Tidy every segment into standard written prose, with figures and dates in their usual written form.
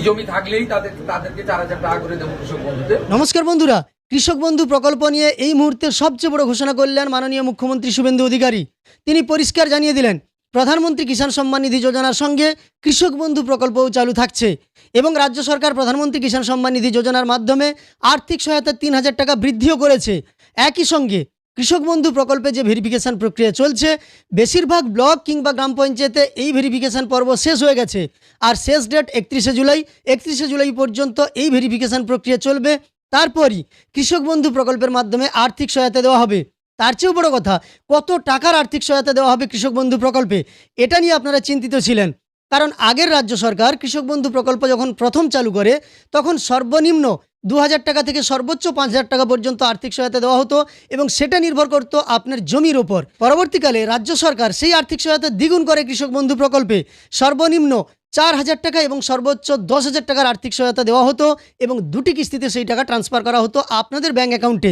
জমি থাকলেই তাদেরকে 4,000 টাকা করে দেবো কৃষক বন্ধুদের। নমস্কার বন্ধুরা, কৃষক বন্ধু প্রকল্প নিয়ে এই মুহূর্তে সবচেয়ে বড় ঘোষণা করলেন মাননীয় মুখ্যমন্ত্রী শুভেন্দু অধিকারী। তিনি পরিষ্কার জানিয়ে দিলেন প্রধানমন্ত্রী কিষাণ সম্মান নিধি যোজনার সঙ্গে কৃষক বন্ধু প্রকল্পও চালু থাকছে এবং রাজ্য সরকার প্রধানমন্ত্রী কিষাণ সম্মান নিধি যোজনার মাধ্যমে আর্থিক সহায়তা 3,000 টাকা বৃদ্ধিও করেছে। একই সঙ্গে কৃষক বন্ধু প্রকল্পে যে ভেরিফিকেশন প্রক্রিয়া চলছে, বেশিরভাগ ব্লক কিংবা গ্রাম পঞ্চায়েতে এই ভেরিফিকেশন পর্ব শেষ হয়ে গেছে আর শেষ ডেট 31শে জুলাই পর্যন্ত এই ভেরিফিকেশন প্রক্রিয়া চলবে। তারপরই কৃষক বন্ধু প্রকল্পের মাধ্যমে আর্থিক সহায়তা দেওয়া হবে। তার চেয়েও বড় কথা, কত টাকার আর্থিক সহায়তা দেওয়া হবে কৃষক বন্ধু প্রকল্পে, এটা নিয়ে আপনারা চিন্তিত ছিলেন। কারণ আগের রাজ্য সরকার কৃষক বন্ধু প্রকল্প যখন প্রথম চালু করে তখন সর্বনিম্ন 2,000 টাকা থেকে সর্বোচ্চ 5,000 টাকা পর্যন্ত আর্থিক সহায়তা দেওয়া হতো এবং সেটা নির্ভর করতো আপনার জমির ওপর। পরবর্তীকালে রাজ্য সরকার সেই আর্থিক সহায়তা দ্বিগুণ করে কৃষক বন্ধু প্রকল্পে সর্বনিম্ন 4,000 টাকা এবং সর্বোচ্চ 10,000 টাকার আর্থিক সহায়তা দেওয়া হতো এবং দুটি কিস্তিতে সেই টাকা ট্রান্সফার করা হতো আপনাদের ব্যাঙ্ক অ্যাকাউন্টে।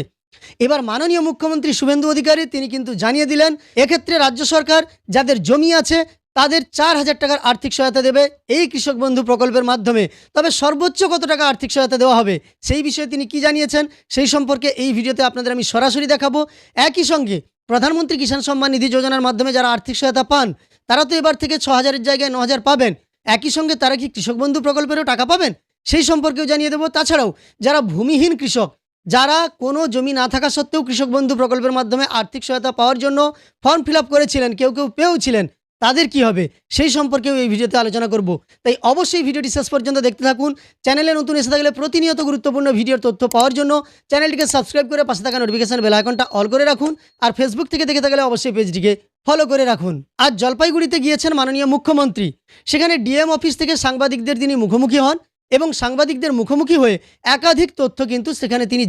এবার মাননীয় মুখ্যমন্ত্রী শুভেন্দু অধিকারী তিনি কিন্তু জানিয়ে দিলেন এক্ষেত্রে রাজ্য সরকার যাদের জমি আছে তাদের 4,000 টাকার আর্থিক সহায়তা দেবে এই কৃষক বন্ধু প্রকল্পের মাধ্যমে। তবে সর্বোচ্চ কত টাকা আর্থিক সহায়তা দেওয়া হবে সেই বিষয়ে তিনি কি জানিয়েছেন সেই সম্পর্কে এই ভিডিওতে আপনাদের আমি সরাসরি দেখাবো। একই সঙ্গে প্রধানমন্ত্রী কিষাণ সম্মান নিধি যোজনার মাধ্যমে যারা আর্থিক সহায়তা পান তারা তো এবার থেকে 6,000-এর জায়গায় 9,000 পাবেন। একই সঙ্গে তারা কি কৃষক বন্ধু প্রকল্পেরও টাকা পাবেন সেই সম্পর্কেও জানিয়ে দেবো। তাছাড়াও যারা ভূমিহীন কৃষক, যারা কোনো জমি না থাকা সত্ত্বেও কৃষক বন্ধু প্রকল্পের মাধ্যমে আর্থিক সহায়তা পাওয়ার জন্য ফর্ম ফিল আপ করেছিলেন, কেউ পেয়েওছিলেন, তাদের কি হবে সেই সম্পর্কেও এই ভিডিওতে আলোচনা করব। তাই অবশ্যই ভিডিওটি শেষ পর্যন্ত দেখতে থাকুন। চ্যানেলে নতুন এসে থাকলে প্রতিনিয়ত গুরুত্বপূর্ণ ভিডিওর তথ্য পাওয়ার জন্য চ্যানেলটিকে সাবস্ক্রাইব করে পাশে থাকা নোটিফিকেশন বেল আইকনটা অল করে রাখুন আর ফেসবুক থেকে দেখে থাকলে অবশ্যই পেজটিকে ফলো করে রাখুন। আজ জলপাইগুড়িতে গিয়েছেন মাননীয় মুখ্যমন্ত্রী। সেখানে ডিএম অফিস থেকে সাংবাদিকদের তিনি মুখোমুখি হন এবং সাংবাদিকদের মুখোমুখি হয়ে একাধিক তথ্য কিন্তু সেখানে তিনি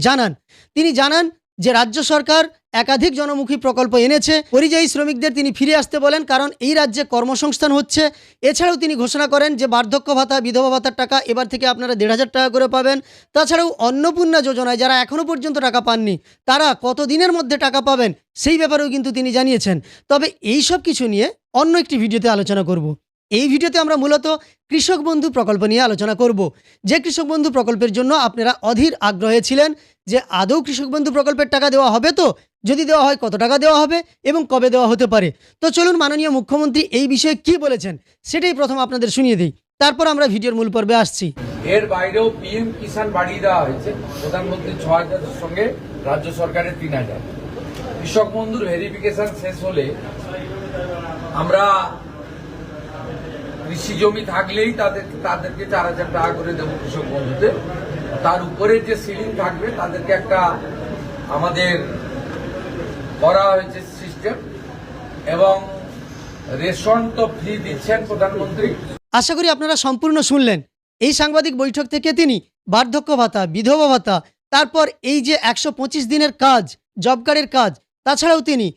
জানান যে রাজ্য সরকার একাধিক জনমুখী প্রকল্প এনেছে। পরিযায়ী শ্রমিকদের তিনি ফিরে আসতে বলেন কারণ এই রাজ্যে কর্মসংস্থান হচ্ছে। এছাড়াও তিনি ঘোষণা করেন যে বার্ধক্য ভাতা, বিধবা ভাতার টাকা এবার থেকে আপনারা 1,500 টাকা করে পাবেন। তাছাড়াও অন্নপূর্ণা যোজনায় যারা এখনও পর্যন্ত টাকা পাননি তারা কত দিনের মধ্যে টাকা পাবেন সেই ব্যাপারেও কিন্তু তিনি জানিয়েছেন। তবে এই সব কিছু নিয়ে অন্য একটি ভিডিওতে আলোচনা করব। এই ভিডিওতে আমরা মূলত কৃষক বন্ধু প্রকল্প নিয়ে আলোচনা করব, যে কৃষক বন্ধু প্রকল্পের জন্য আপনারা অধীর আগ্রহে ছিলেন যে আদৌ কৃষক বন্ধু প্রকল্পের টাকা দেওয়া হবে, তো যদি দেওয়া হয় কত টাকা দেওয়া হবে এবং কবে দেওয়া হতে পারে। তো চলুন মাননীয় মুখ্যমন্ত্রী এই বিষয়ে কি বলেছেন সেটাই প্রথম আপনাদের শুনিয়ে দিই, তারপর আমরা ভিডিওর মূল পর্বে আসছি। এর বাইরেও পিএম কিষাণ বাড়িয়ে দেওয়া হয়েছে, প্রধানমন্ত্রী 6,000 এর সঙ্গে রাজ্য সরকারের 3,000। কৃষক বন্ধুর ভেরিফিকেশন শেষ হলে আমরা কৃষি জমি থাকলেই তাদেরকে 4,000 টাকা করে দেবো কৃষক বন্ধুদের। তার উপরে যে সিলিং থাকবে তাদেরকে একটা আমাদের করা হয়েছে সিস্টেম এবং রেশন তো ফ্রি দিচ্ছেন প্রধানমন্ত্রী। আশা করি আপনারা সম্পূর্ণ শুনলেন। এই সাংবাদিক বৈঠক থেকে তিনি বার্ধক্য ভাতা, বিধবা ভাতা, তারপর এই যে 125 দিনের কাজ, জব কার্ডের কাজ, তাছাড়াও তিনি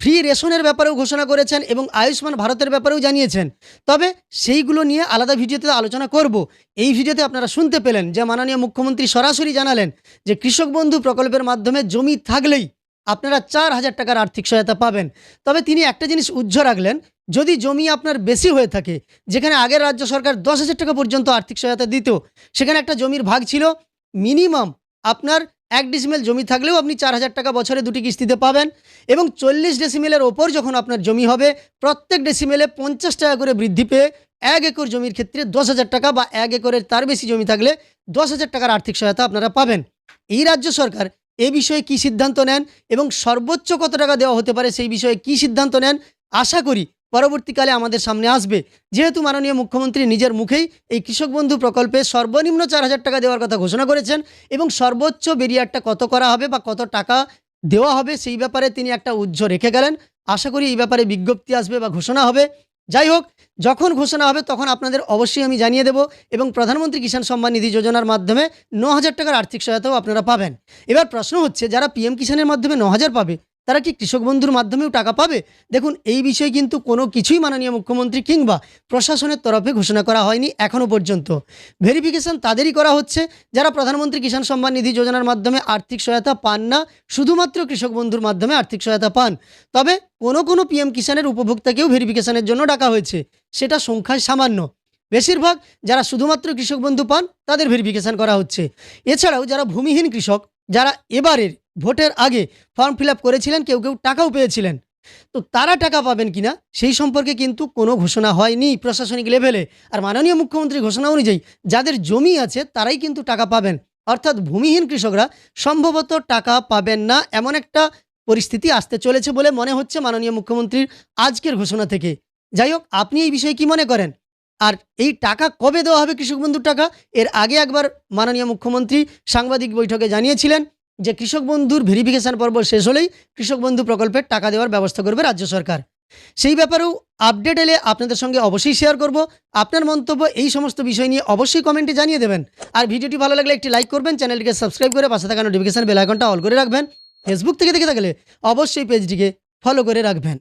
ফ্রি রেশনের ব্যাপারেও ঘোষণা করেছেন এবং আয়ুষ্মান ভারতের ব্যাপারেও জানিয়েছেন। তবে সেইগুলো নিয়ে আলাদা ভিডিওতে আলোচনা করব। এই ভিডিওতে আপনারা শুনতে পেলেন যে মাননীয় মুখ্যমন্ত্রী সরাসরি জানালেন যে কৃষক বন্ধু প্রকল্পের মাধ্যমে জমি থাকলেই আপনারা 4,000 টাকার আর্থিক সহায়তা পাবেন। তবে তিনি একটা জিনিস উজ্জ্ব রাখলেন, যদি জমি আপনার বেশি হয়ে থাকে, যেখানে আগের রাজ্য সরকার 10,000 টাকা পর্যন্ত আর্থিক সহায়তা দিত, সেখানে একটা জমির ভাগ ছিল মিনিমাম আপনার 1 ডেসিমেল জমি থাকলেও আপনি 4,000 টাকা বছরে দুটি কিস্তিতে পাবেন এবং 40 ডেসিমেলের ওপর যখন আপনার জমি হবে প্রত্যেক ডেসিমেলে 50 টাকা করে বৃদ্ধি পেয়ে 1 একর জমির ক্ষেত্রে 10,000 টাকা বা 1 একরের তার বেশি জমি থাকলে 10,000 টাকার আর্থিক সহায়তা আপনারা পাবেন। এই রাজ্য সরকার এ বিষয়ে কি সিদ্ধান্ত নেন এবং সর্বোচ্চ কত টাকা দেওয়া হতে পারে সেই বিষয়ে কি সিদ্ধান্ত নেন আশা করি পরবর্তীকালে আমাদের সামনে আসবে। যেহেতু মাননীয় মুখ্যমন্ত্রী নিজের মুখেই এই কৃষক বন্ধু প্রকল্পে সর্বনিম্ন 4,000 টাকা দেওয়ার কথা ঘোষণা করেছেন এবং সর্বোচ্চ বেরিয়ারটা কত করা হবে বা কত টাকা দেওয়া হবে সেই ব্যাপারে তিনি একটা উজ্জ্ব রেখে গেলেন। আশা করি এই ব্যাপারে বিজ্ঞপ্তি আসবে বা ঘোষণা হবে। যাই হোক, যখন ঘোষণা হবে তখন আপনাদের অবশ্যই আমি জানিয়ে দেব এবং প্রধানমন্ত্রী কিষাণ সম্মান নিধি যোজনার মাধ্যমে 9,000 টাকার আর্থিক সহায়তাও আপনারা পাবেন। এবার প্রশ্ন হচ্ছে যারা পিএম কিষাণের মাধ্যমে 9,000 পাবে তারা কি কৃষক বন্ধুর মাধ্যমেও টাকা পাবে? দেখুন, এই বিষয়ে কিন্তু কোনো কিছুই মাননীয় মুখ্যমন্ত্রী কিংবা প্রশাসনের তরফে ঘোষণা করা হয়নি এখনও পর্যন্ত। ভেরিফিকেশন তাদেরই করা হচ্ছে যারা প্রধানমন্ত্রী কিষাণ সম্মান নিধি যোজনার মাধ্যমে আর্থিক সহায়তা পান না, শুধুমাত্র কৃষক বন্ধুর মাধ্যমে আর্থিক সহায়তা পান। তবে কোনো পিএম কিষাণের উপভোক্তাকেও ভেরিফিকেশনের জন্য ডাকা হয়েছে, সেটা সংখ্যায় সামান্য। বেশিরভাগ যারা শুধুমাত্র কৃষক বন্ধু পান তাদের ভেরিফিকেশন করা হচ্ছে। এছাড়াও যারা ভূমিহীন কৃষক, যারা এবারের ভোটের আগে ফর্ম ফিল আপ করেছিলেন, কেউ কেউ টাকাও পেয়েছিলেন, তো তারা টাকা পাবেন কিনা সেই সম্পর্কে কিন্তু কোনো ঘোষণা হয়নি প্রশাসনিক লেভেলে। আর মাননীয় মুখ্যমন্ত্রীর ঘোষণা অনুযায়ী যাদের জমি আছে তারাই কিন্তু টাকা পাবেন, অর্থাৎ ভূমিহীন কৃষকরা সম্ভবত টাকা পাবেন না, এমন একটা পরিস্থিতি আসতে চলেছে বলে মনে হচ্ছে মাননীয় মুখ্যমন্ত্রীর আজকের ঘোষণা থেকে। যাই হোক, আপনি এই বিষয়ে কি মনে করেন? আর এই টাকা কবে দেওয়া হবে কৃষক বন্ধুর টাকা? এর আগে একবার মাননীয় মুখ্যমন্ত্রী সাংবাদিক বৈঠকে জানিয়েছিলেন যে কৃষক বন্ধুর ভেরিফিকেশন পর্ব শেষ হলেই কৃষক বন্ধু প্রকল্পের টাকা দেওয়ার ব্যবস্থা করবে রাজ্য সরকার। সেই ব্যাপারেও আপডেট এলে আপনাদের সঙ্গে অবশ্যই শেয়ার করব। আপনার মন্তব্য এই সমস্ত বিষয় নিয়ে অবশ্যই কমেন্টে জানিয়ে দেবেন। আর ভিডিওটি ভালো লাগলে একটি লাইক করবেন, চ্যানেলটিকে সাবস্ক্রাইব করে পাশে থাকা নোটিফিকেশন বেল আইকনটা অল করে রাখবেন। ফেসবুক থেকে দেখে থাকলে অবশ্যই পেজটিকে ফলো করে রাখবেন।